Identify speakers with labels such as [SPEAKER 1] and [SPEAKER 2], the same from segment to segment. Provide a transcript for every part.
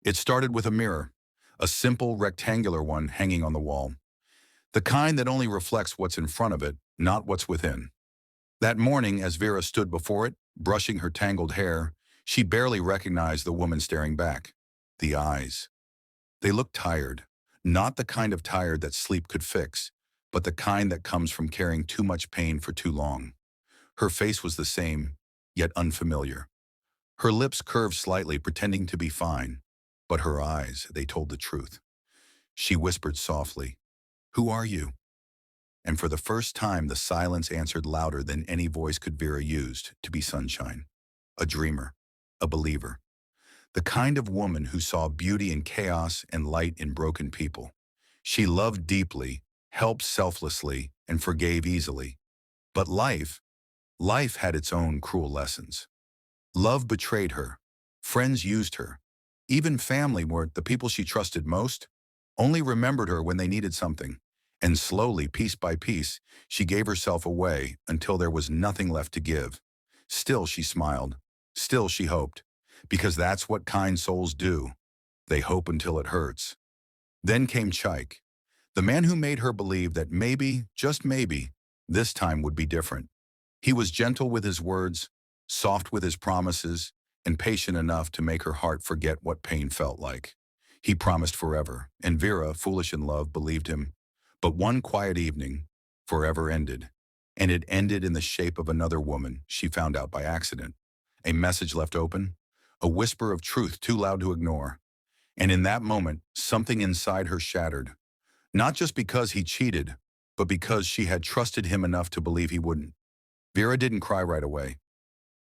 [SPEAKER 1] It started with a mirror, a simple rectangular one hanging on the wall, the kind that only reflects what's in front of it, not what's within. That morning, as Vera stood before it, brushing her tangled hair, she barely recognized the woman staring back. The eyes. They looked tired, not the kind of tired that sleep could fix, but the kind that comes from carrying too much pain for too long. Her face was the same, yet unfamiliar. Her lips curved slightly, pretending to be fine, but her eyes, they told the truth. She whispered softly, "Who are you?" And for the first time, the silence answered louder than any voice could. Vera used to be sunshine, a dreamer, a believer, the kind of woman who saw beauty in chaos and light in broken people. She loved deeply, helped selflessly, and forgave easily. But life had its own cruel lessons. Love betrayed her. Friends used her. Even family, were the people she trusted most, only remembered her when they needed something. And slowly, piece by piece, she gave herself away until there was nothing left to give. Still she smiled. Still she hoped. Because that's what kind souls do. They hope until it hurts. Then came Chike, the man who made her believe that maybe, just maybe, this time would be different. He was gentle with his words, soft with his promises, and patient enough to make her heart forget what pain felt like. He promised forever, and Vera, foolish in love, believed him. But one quiet evening, forever ended. And it ended in the shape of another woman she found out by accident. A message left open, a whisper of truth too loud to ignore. And in that moment, something inside her shattered. Not just because he cheated, but because she had trusted him enough to believe he wouldn't. Vera didn't cry right away.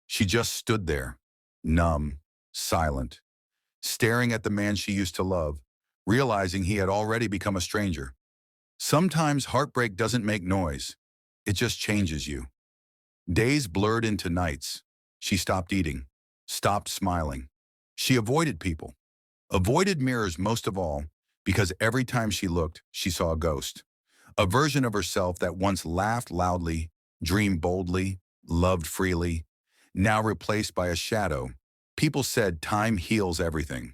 [SPEAKER 1] She just stood there, numb, silent, staring at the man she used to love, realizing he had already become a stranger. Sometimes heartbreak doesn't make noise. It just changes you. Days blurred into nights. She stopped eating, stopped smiling. She avoided people, avoided mirrors most of all, because every time she looked, she saw a ghost. A version of herself that once laughed loudly, dreamed boldly, loved freely, now replaced by a shadow. People said time heals everything,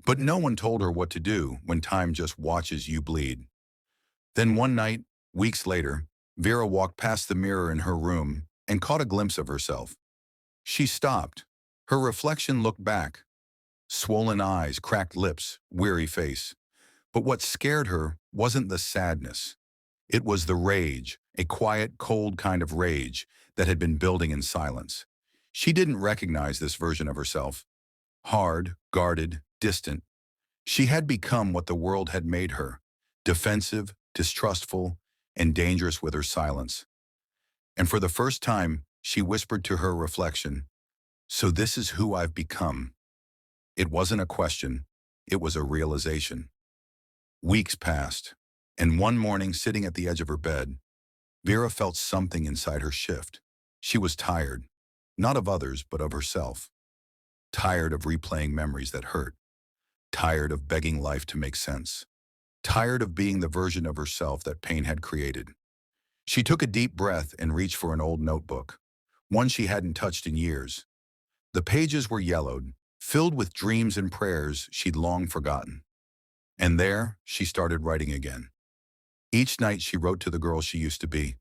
[SPEAKER 1] but no one told her what to do when time just watches you bleed. Then one night, weeks later, Vera walked past the mirror in her room and caught a glimpse of herself. She stopped. Her reflection looked back. Swollen eyes, cracked lips, weary face. But what scared her wasn't the sadness. It was the rage, a quiet, cold kind of rage that had been building in silence. She didn't recognize this version of herself. Hard, guarded, distant. She had become what the world had made her, defensive, distrustful, and dangerous with her silence. And for the first time, she whispered to her reflection, "So this is who I've become." It wasn't a question, it was a realization. Weeks passed, and one morning, sitting at the edge of her bed, Vera felt something inside her shift. She was tired, not of others, but of herself. Tired of replaying memories that hurt. Tired of begging life to make sense. Tired of being the version of herself that pain had created. She took a deep breath and reached for an old notebook, one she hadn't touched in years. The pages were yellowed, filled with dreams and prayers she'd long forgotten. And there, she started writing again. Each night she wrote to the girl she used to be.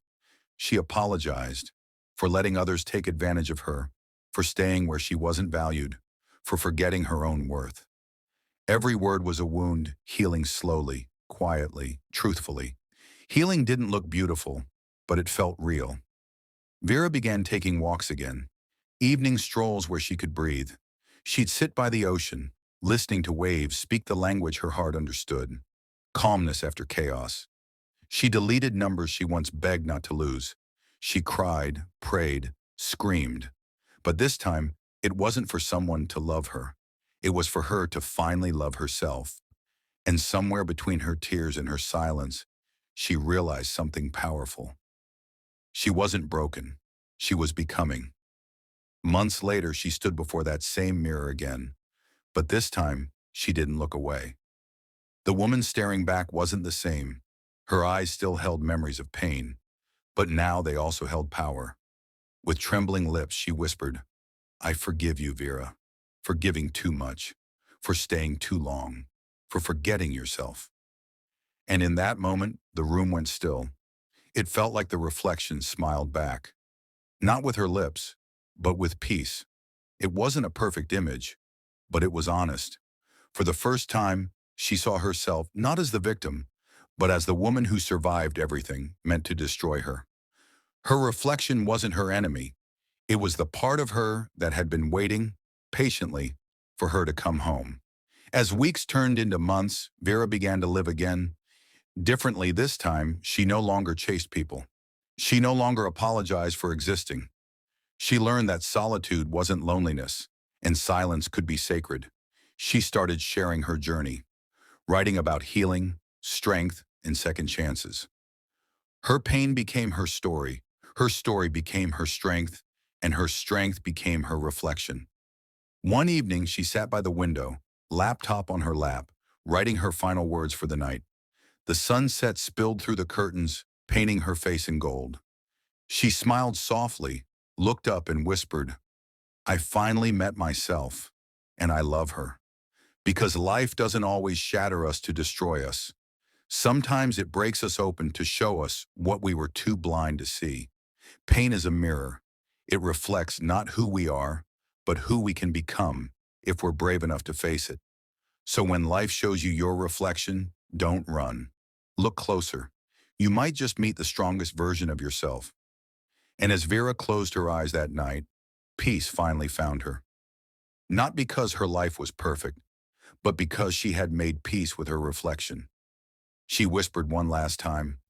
[SPEAKER 1] She apologized for letting others take advantage of her, for staying where she wasn't valued, for forgetting her own worth. Every word was a wound, healing slowly, quietly, truthfully. Healing didn't look beautiful, but it felt real. Vera began taking walks again, evening strolls where she could breathe. She'd sit by the ocean, listening to waves speak the language her heart understood. Calmness after chaos. She deleted numbers she once begged not to lose. She cried, prayed, screamed. But this time, it wasn't for someone to love her. It was for her to finally love herself. And somewhere between her tears and her silence, she realized something powerful. She wasn't broken. She was becoming. Months later, she stood before that same mirror again. But this time, she didn't look away. The woman staring back wasn't the same. Her eyes still held memories of pain, but now they also held power. With trembling lips, she whispered, "I forgive you, Vera, for giving too much, for staying too long, for forgetting yourself. And in that moment, the room went still. It felt like the reflection smiled back, not with her lips, but with peace. It wasn't a perfect image, but it was honest. For the first time, she saw herself not as the victim, but as the woman who survived everything meant to destroy her. Her reflection wasn't her enemy. It was the part of her that had been waiting, patiently, for her to come home. As weeks turned into months, Vera began to live again. Differently this time, she no longer chased people. She no longer apologized for existing. She learned that solitude wasn't loneliness, and silence could be sacred. She started sharing her journey, writing about healing, strength, and second chances. Her pain became her story became her strength, and her strength became her reflection. One evening, she sat by the window, laptop on her lap, writing her final words for the night. The sunset spilled through the curtains, painting her face in gold. She smiled softly, looked up and whispered, "I finally met myself, and I love her." Because life doesn't always shatter us to destroy us. Sometimes it breaks us open to show us what we were too blind to see. Pain is a mirror. It reflects not who we are, but who we can become if we're brave enough to face it. So when life shows you your reflection, don't run. Look closer. You might just meet the strongest version of yourself. And as Vera closed her eyes that night, peace finally found her. Not because her life was perfect, but because she had made peace with her reflection. She whispered one last time,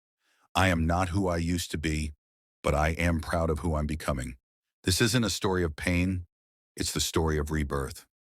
[SPEAKER 1] "I am not who I used to be, but I am proud of who I'm becoming." This isn't a story of pain, it's the story of rebirth.